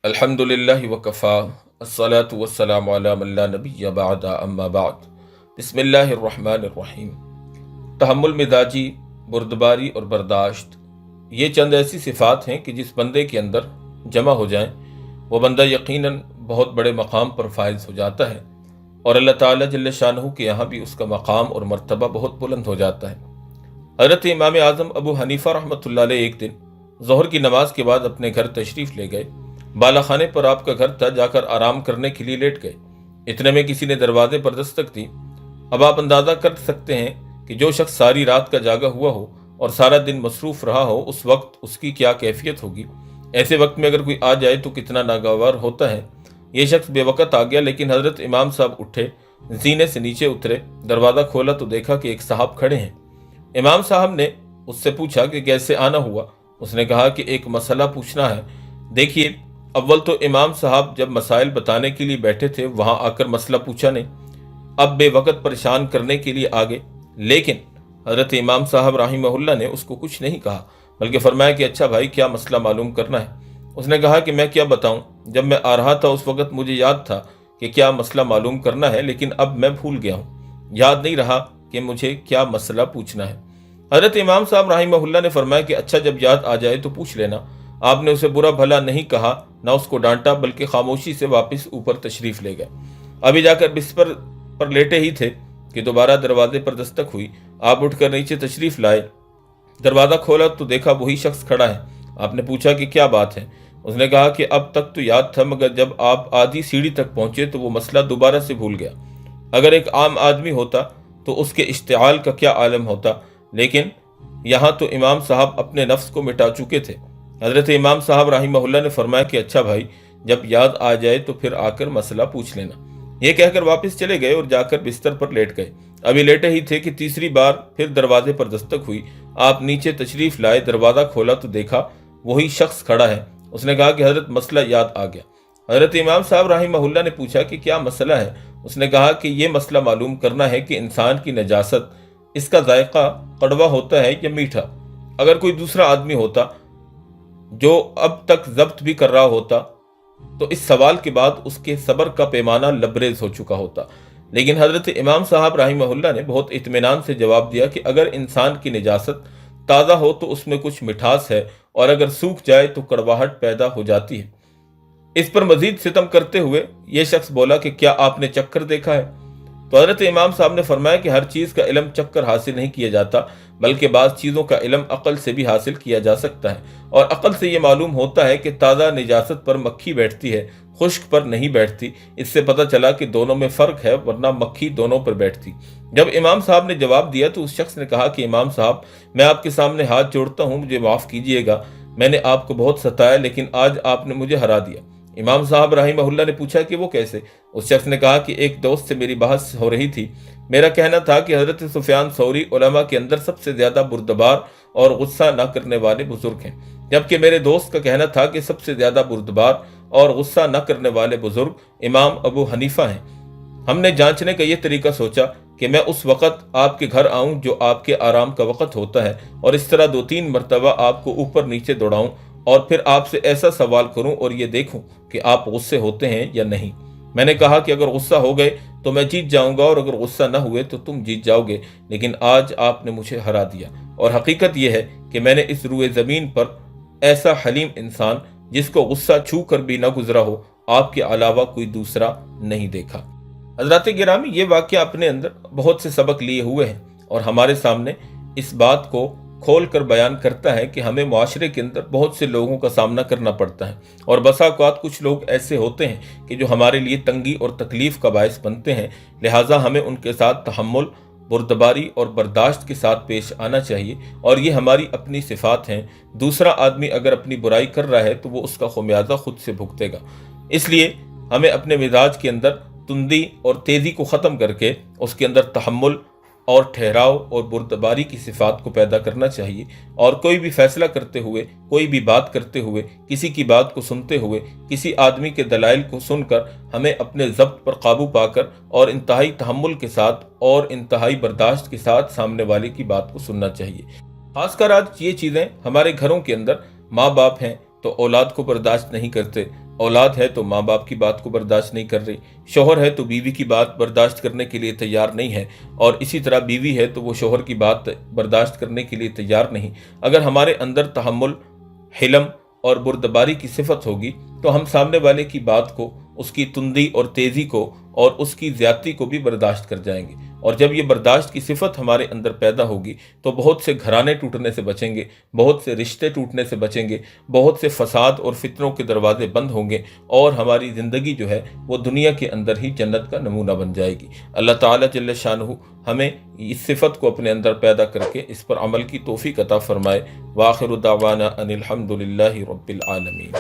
الحمدللہ وکفا الصلاۃ والسلام علی من لا نبی بعد اما بعد بسم اللہ الرحمن الرحیم۔ تحمل مزاجی، بردباری اور برداشت، یہ چند ایسی صفات ہیں کہ جس بندے کے اندر جمع ہو جائیں وہ بندہ یقیناً بہت بڑے مقام پر فائز ہو جاتا ہے، اور اللہ تعالیٰ جل شانہ کے یہاں بھی اس کا مقام اور مرتبہ بہت بلند ہو جاتا ہے۔ حضرت امام اعظم ابو حنیفہ رحمۃ اللہ علیہ ایک دن ظہر کی نماز کے بعد اپنے گھر تشریف لے گئے۔ بالا خانے پر آپ کا گھر تھا، جا کر آرام کرنے کے لیے لیٹ گئے۔ اتنے میں کسی نے دروازے پر دستک دی۔ اب آپ اندازہ کر سکتے ہیں کہ جو شخص ساری رات کا جاگا ہوا ہو اور سارا دن مصروف رہا ہو، اس وقت اس کی کیا کیفیت ہوگی۔ ایسے وقت میں اگر کوئی آ جائے تو کتنا ناگوار ہوتا ہے۔ یہ شخص بے وقت آ گیا، لیکن حضرت امام صاحب اٹھے، زینے سے نیچے اترے، دروازہ کھولا تو دیکھا کہ ایک صاحب کھڑے ہیں۔ امام صاحب نے اس سے پوچھا کہ کیسے آنا ہوا۔ اس نے کہا کہ ایک مسئلہ پوچھنا ہے۔ دیکھیے، اول تو امام صاحب جب مسائل بتانے کے لیے بیٹھے تھے وہاں آ کر مسئلہ پوچھا نہیں، اب بے وقت پریشان کرنے کے لیے آگے، لیکن حضرت امام صاحب رحمہ اللہ نے اس کو کچھ نہیں کہا، بلکہ فرمایا کہ اچھا بھائی، کیا مسئلہ معلوم کرنا ہے؟ اس نے کہا کہ میں کیا بتاؤں، جب میں آ رہا تھا اس وقت مجھے یاد تھا کہ کیا مسئلہ معلوم کرنا ہے، لیکن اب میں بھول گیا ہوں، یاد نہیں رہا کہ مجھے کیا مسئلہ پوچھنا ہے۔ حضرت امام صاحب رحمہ اللہ نے فرمایا کہ اچھا، جب یاد آ جائے تو پوچھ لینا۔ آپ نے اسے برا بھلا نہیں کہا، نہ اس کو ڈانٹا، بلکہ خاموشی سے واپس اوپر تشریف لے گئے۔ ابھی جا کر بستر پر لیٹے ہی تھے کہ دوبارہ دروازے پر دستک ہوئی۔ آپ اٹھ کر نیچے تشریف لائے، دروازہ کھولا تو دیکھا وہی شخص کھڑا ہے۔ آپ نے پوچھا کہ کیا بات ہے؟ اس نے کہا کہ اب تک تو یاد تھا، مگر جب آپ آدھی سیڑھی تک پہنچے تو وہ مسئلہ دوبارہ سے بھول گیا۔ اگر ایک عام آدمی ہوتا تو اس کے اشتعال کا کیا عالم ہوتا، لیکن یہاں تو امام صاحب اپنے نفس کو مٹا چکے تھے۔ حضرت امام صاحب رحمہ اللہ نے فرمایا کہ اچھا بھائی، جب یاد آ جائے تو پھر آ کر مسئلہ پوچھ لینا۔ یہ کہہ کر واپس چلے گئے اور جا کر بستر پر لیٹ گئے۔ ابھی لیٹے ہی تھے کہ تیسری بار پھر دروازے پر دستک ہوئی۔ آپ نیچے تشریف لائے، دروازہ کھولا تو دیکھا وہی شخص کھڑا ہے۔ اس نے کہا کہ حضرت مسئلہ یاد آ گیا۔ حضرت امام صاحب رحمہ اللہ نے پوچھا کہ کیا مسئلہ ہے؟ اس نے کہا کہ یہ مسئلہ معلوم کرنا ہے کہ انسان کی نجاست، اس کا ذائقہ کڑوا ہوتا ہے یا میٹھا۔ اگر کوئی دوسرا آدمی ہوتا جو اب تک ضبط بھی کر رہا ہوتا تو اس سوال کے بعد اس کے صبر کا پیمانہ لبریز ہو چکا ہوتا، لیکن حضرت امام صاحب رحمہ اللہ نے بہت اطمینان سے جواب دیا کہ اگر انسان کی نجاست تازہ ہو تو اس میں کچھ مٹھاس ہے، اور اگر سوکھ جائے تو کڑواہٹ پیدا ہو جاتی ہے۔ اس پر مزید ستم کرتے ہوئے یہ شخص بولا کہ کیا آپ نے چکر دیکھا ہے؟ تو حضرت امام صاحب نے فرمایا کہ ہر چیز کا علم چکھ کر حاصل نہیں کیا جاتا، بلکہ بعض چیزوں کا علم عقل سے بھی حاصل کیا جا سکتا ہے، اور عقل سے یہ معلوم ہوتا ہے کہ تازہ نجاست پر مکھی بیٹھتی ہے، خشک پر نہیں بیٹھتی۔ اس سے پتہ چلا کہ دونوں میں فرق ہے، ورنہ مکھی دونوں پر بیٹھتی۔ جب امام صاحب نے جواب دیا تو اس شخص نے کہا کہ امام صاحب، میں آپ کے سامنے ہاتھ جوڑتا ہوں، مجھے معاف کیجیے گا، میں نے آپ کو بہت ستایا، لیکن آج آپ نے مجھے ہرا دیا۔ امام صاحب رحمہ اللہ نے پوچھا کہ وہ کیسے؟ اس شخص نے کہا کہ ایک دوست سے میری بحث ہو رہی تھی، میرا کہنا تھا کہ حضرت سفیان ثوری علماء کے اندر سب سے زیادہ بردبار اور غصہ نہ کرنے والے بزرگ ہیں، جبکہ میرے دوست کا کہنا تھا کہ سب سے زیادہ بردبار اور غصہ نہ کرنے والے بزرگ امام ابو حنیفہ ہیں۔ ہم نے جانچنے کا یہ طریقہ سوچا کہ میں اس وقت آپ کے گھر آؤں جو آپ کے آرام کا وقت ہوتا ہے، اور اس طرح 2-3 مرتبہ آپ کو اوپر نیچے دوڑاؤں، اور پھر آپ سے ایسا سوال کروں اور یہ دیکھوں کہ آپ غصے ہوتے ہیں یا نہیں۔ میں نے کہا کہ اگر غصہ ہو گئے تو میں جیت جاؤں گا، اور اگر غصہ نہ ہوئے تو تم جیت جاؤ گے، لیکن آج آپ نے مجھے ہرا دیا۔ اور حقیقت یہ ہے کہ میں نے اس روئے زمین پر ایسا حلیم انسان جس کو غصہ چھو کر بھی نہ گزرا ہو، آپ کے علاوہ کوئی دوسرا نہیں دیکھا۔ حضرات گرامی، یہ واقعہ اپنے اندر بہت سے سبق لیے ہوئے ہیں، اور ہمارے سامنے اس بات کو کھول کر بیان کرتا ہے کہ ہمیں معاشرے کے اندر بہت سے لوگوں کا سامنا کرنا پڑتا ہے، اور بسا اوقات کچھ لوگ ایسے ہوتے ہیں کہ جو ہمارے لیے تنگی اور تکلیف کا باعث بنتے ہیں، لہٰذا ہمیں ان کے ساتھ تحمل، بردباری اور برداشت کے ساتھ پیش آنا چاہیے، اور یہ ہماری اپنی صفات ہیں۔ دوسرا آدمی اگر اپنی برائی کر رہا ہے تو وہ اس کا خمیازہ خود سے بھگتے گا۔ اس لیے ہمیں اپنے مزاج کے اندر تندی اور تیزی کو ختم کر کے اس کے اندر تحمل اور ٹھہراؤ اور بردباری کی صفات کو پیدا کرنا چاہیے، اور کوئی بھی فیصلہ کرتے ہوئے، کوئی بھی بات کرتے ہوئے، کسی کی بات کو سنتے ہوئے، کسی آدمی کے دلائل کو سن کر ہمیں اپنے ضبط پر قابو پا کر اور انتہائی تحمل کے ساتھ اور انتہائی برداشت کے ساتھ سامنے والے کی بات کو سننا چاہیے۔ خاص کر آج یہ چیزیں ہمارے گھروں کے اندر ماں باپ ہیں تو اولاد کو برداشت نہیں کرتے، اولاد ہے تو ماں باپ کی بات کو برداشت نہیں کر رہی، شوہر ہے تو بیوی کی بات برداشت کرنے کے لیے تیار نہیں ہے، اور اسی طرح بیوی ہے تو وہ شوہر کی بات برداشت کرنے کے لیے تیار نہیں۔ اگر ہمارے اندر تحمل، حلم اور بردباری کی صفت ہوگی تو ہم سامنے والے کی بات کو، اس کی تندی اور تیزی کو اور اس کی زیادتی کو بھی برداشت کر جائیں گے، اور جب یہ برداشت کی صفت ہمارے اندر پیدا ہوگی تو بہت سے گھرانے ٹوٹنے سے بچیں گے، بہت سے رشتے ٹوٹنے سے بچیں گے، بہت سے فساد اور فتنوں کے دروازے بند ہوں گے، اور ہماری زندگی جو ہے وہ دنیا کے اندر ہی جنت کا نمونہ بن جائے گی۔ اللہ تعالیٰ جل شانہ ہمیں اس صفت کو اپنے اندر پیدا کر کے اس پر عمل کی توفیق عطا فرمائے۔ وآخر دعوانا ان الحمد للہ رب العالمین۔